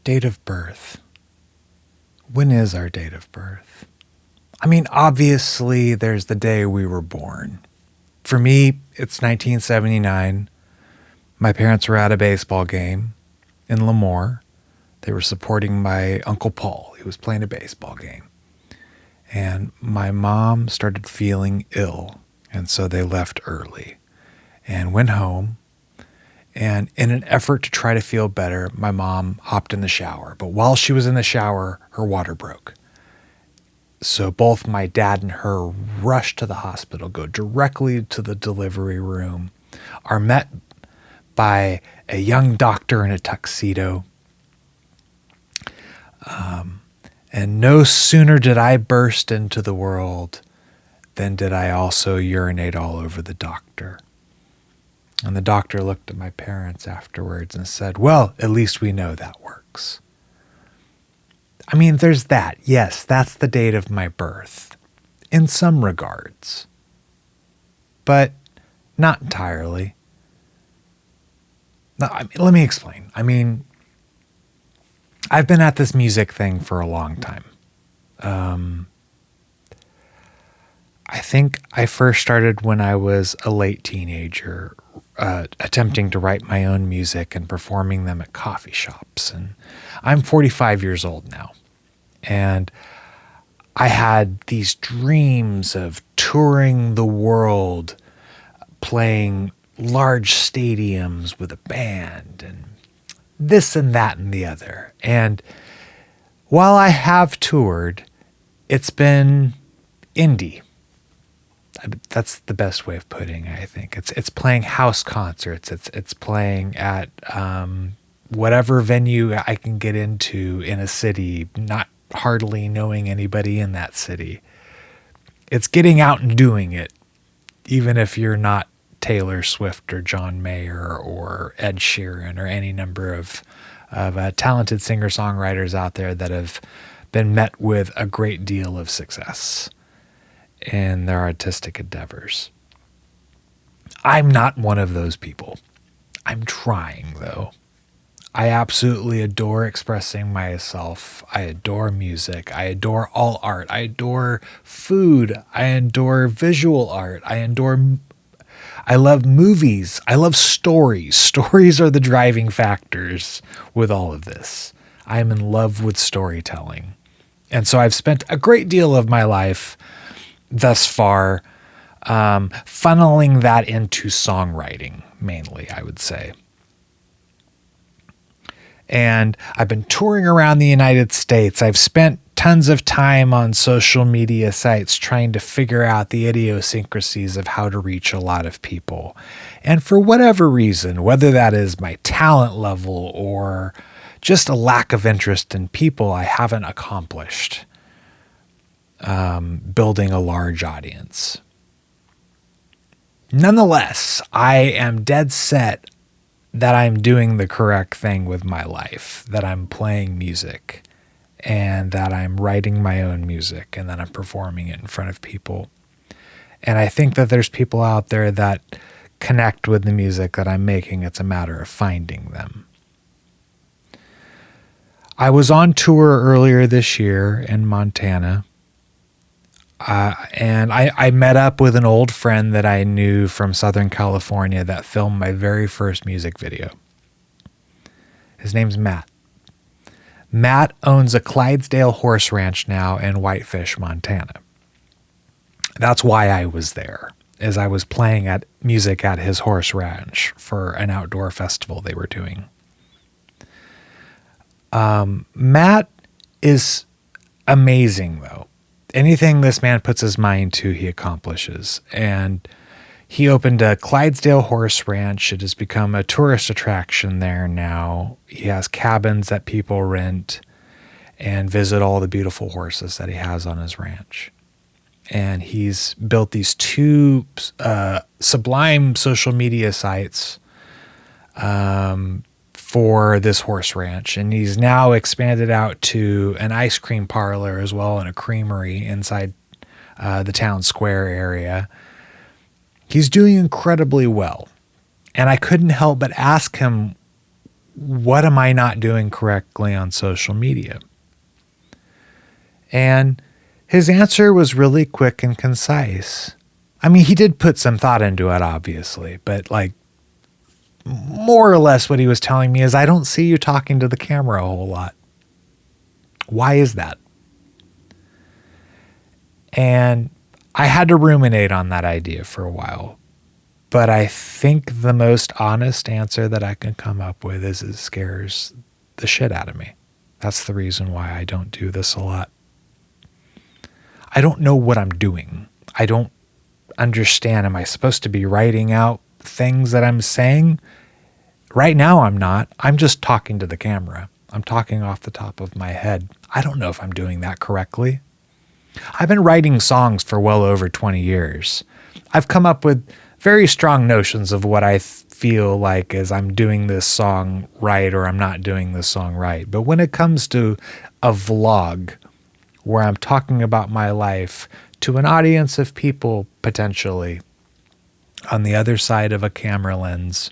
Date of birth. When is our date of birth? I mean, obviously, there's the day we were born. For me, it's 1979. My parents were at a baseball game in Lemoore. They were supporting my Uncle Paul. He was playing a baseball game. And my mom started feeling ill, and so they left early and went home. And in an effort to try to feel better, my mom hopped in the shower. But while she was in the shower, her water broke. So both my dad and her rush to the hospital, go directly to the delivery room, are met by a young doctor in a tuxedo. And no sooner did I burst into the world than did I also urinate all over the doctor. And the doctor looked at my parents afterwards and said, well, at least we know that works. I mean, there's that. Yes, that's the date of my birth in some regards, but not entirely. No, let me explain. I mean, I've been at this music thing for a long time. I think I first started when I was a late teenager, attempting to write my own music and performing them at coffee shops. And I'm 45 years old now. And I had these dreams of touring the world, playing large stadiums with a band and this and that and the other. And while I have toured, it's been indie. That's the best way of putting it, I think. It's playing house concerts. It's playing at whatever venue I can get into in a city, not hardly knowing anybody in that city. It's getting out and doing it, even if you're not Taylor Swift or John Mayer or Ed Sheeran or any number of talented singer-songwriters out there that have been met with a great deal of success in their artistic endeavors. I'm not one of those people. I'm trying, though. I absolutely adore expressing myself. I adore music. I adore all art. I adore food. I adore visual art. I love movies. I love stories. Stories are the driving factors with all of this. I am in love with storytelling. And so I've spent a great deal of my life thus far funneling that into songwriting, mainly, I would say. And I've been touring around the United States. I've spent tons of time on social media sites trying to figure out the idiosyncrasies of how to reach a lot of people. And for whatever reason, whether that is my talent level or just a lack of interest in people, I haven't accomplished building a large audience. Nonetheless, I am dead set that I'm doing the correct thing with my life, that I'm playing music and that I'm writing my own music and that I'm performing it in front of people. And I think that there's people out there that connect with the music that I'm making. It's a matter of finding them. I was on tour earlier this year in Montana. And I met up with an old friend that I knew from Southern California that filmed my very first music video. His name's Matt. Matt owns a Clydesdale horse ranch now in Whitefish, Montana. That's why I was there, as I was playing music at his horse ranch for an outdoor festival they were doing. Matt is amazing, though. Anything this man puts his mind to, he accomplishes. And he opened a Clydesdale horse ranch. It has become a tourist attraction there now. He has cabins that people rent and visit all the beautiful horses that he has on his ranch. And he's built these two sublime social media sites for this horse ranch. And he's now expanded out to an ice cream parlor as well and a creamery inside the town square area. He's doing incredibly well. And I couldn't help but ask him what am I not doing correctly on social media? And his answer was really quick and concise. I mean, he did put some thought into it, obviously, but like more or less what he was telling me is, I don't see you talking to the camera a whole lot. Why is that? And I had to ruminate on that idea for a while. But I think the most honest answer that I can come up with is it scares the shit out of me. That's the reason why I don't do this a lot. I don't know what I'm doing. I don't understand. Am I supposed to be writing out things that I'm saying? Right now I'm not. I'm just talking to the camera. I'm talking off the top of my head. I don't know if I'm doing that correctly. I've been writing songs for well over 20 years. I've come up with very strong notions of what I feel like is I'm doing this song right or I'm not doing this song right. But when it comes to a vlog where I'm talking about my life to an audience of people potentially on the other side of a camera lens,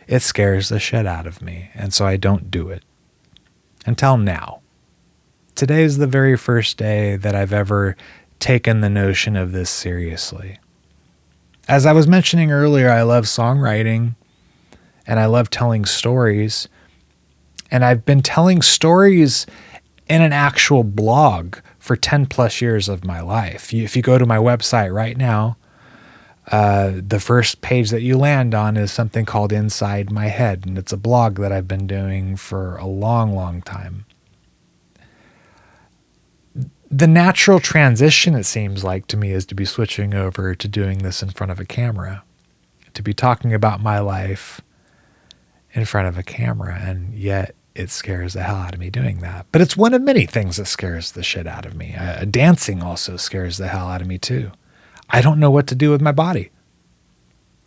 it scares the shit out of me. And so I don't do it. Until now. Today is the very first day that I've ever taken the notion of this seriously. As I was mentioning earlier, I love songwriting and I love telling stories. And I've been telling stories in an actual blog for 10 plus years of my life. If you go to my website right now, the first page that you land on is something called Inside My Head. And it's a blog that I've been doing for a long, long time. The natural transition, it seems like to me, is to be switching over to doing this in front of a camera, to be talking about my life in front of a camera. And yet it scares the hell out of me doing that. But it's one of many things that scares the shit out of me. Dancing also scares the hell out of me too. I don't know what to do with my body.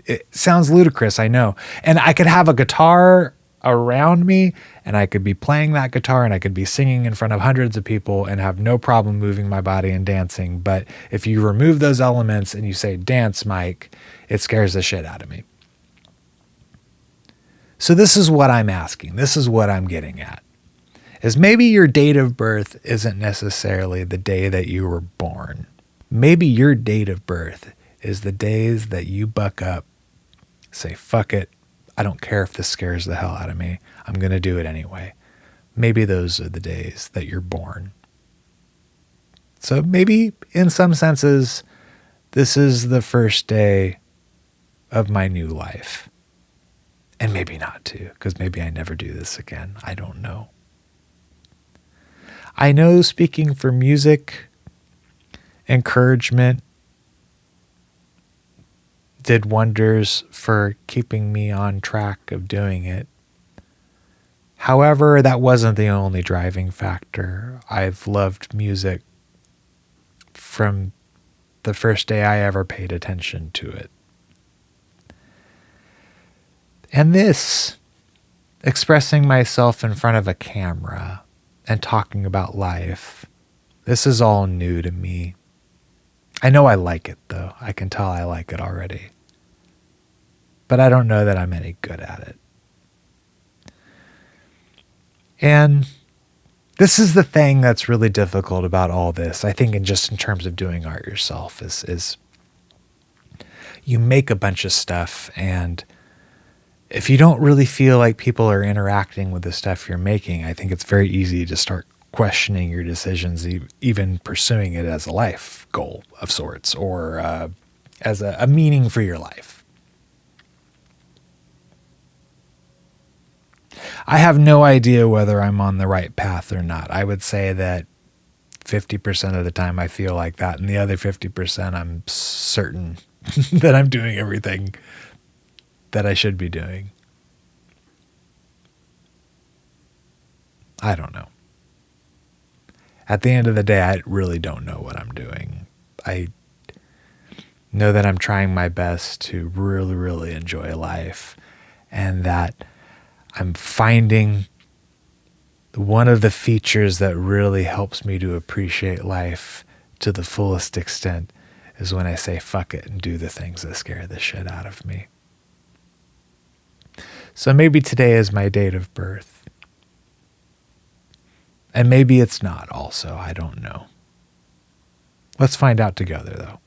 It sounds ludicrous, I know. And I could have a guitar around me and I could be playing that guitar and I could be singing in front of hundreds of people and have no problem moving my body and dancing. But if you remove those elements and you say, dance, Mike, it scares the shit out of me. So this is what I'm asking. This is what I'm getting at. Is maybe your date of birth isn't necessarily the day that you were born. Maybe your date of birth is the days that you buck up, say, fuck it. I don't care if this scares the hell out of me. I'm going to do it anyway. Maybe those are the days that you're born. So maybe in some senses, this is the first day of my new life. And maybe not too, because maybe I never do this again. I don't know. I know speaking for music, encouragement did wonders for keeping me on track of doing it. However, that wasn't the only driving factor. I've loved music from the first day I ever paid attention to it. And this, expressing myself in front of a camera and talking about life, this is all new to me. I know I like it, though. I can tell I like it already. But I don't know that I'm any good at it. And this is the thing that's really difficult about all this, I think, in terms of doing art yourself, is you make a bunch of stuff, and if you don't really feel like people are interacting with the stuff you're making, I think it's very easy to start questioning your decisions, even pursuing it as a life goal of sorts, or as a meaning for your life. I have no idea whether I'm on the right path or not. I would say that 50% of the time I feel like that, and the other 50% I'm certain that I'm doing everything that I should be doing. I don't know. At the end of the day, I really don't know what I'm doing. I know that I'm trying my best to really, really enjoy life, and that I'm finding one of the features that really helps me to appreciate life to the fullest extent is when I say fuck it and do the things that scare the shit out of me. So maybe today is my date of birth. And maybe it's not also. I don't know. Let's find out together, though.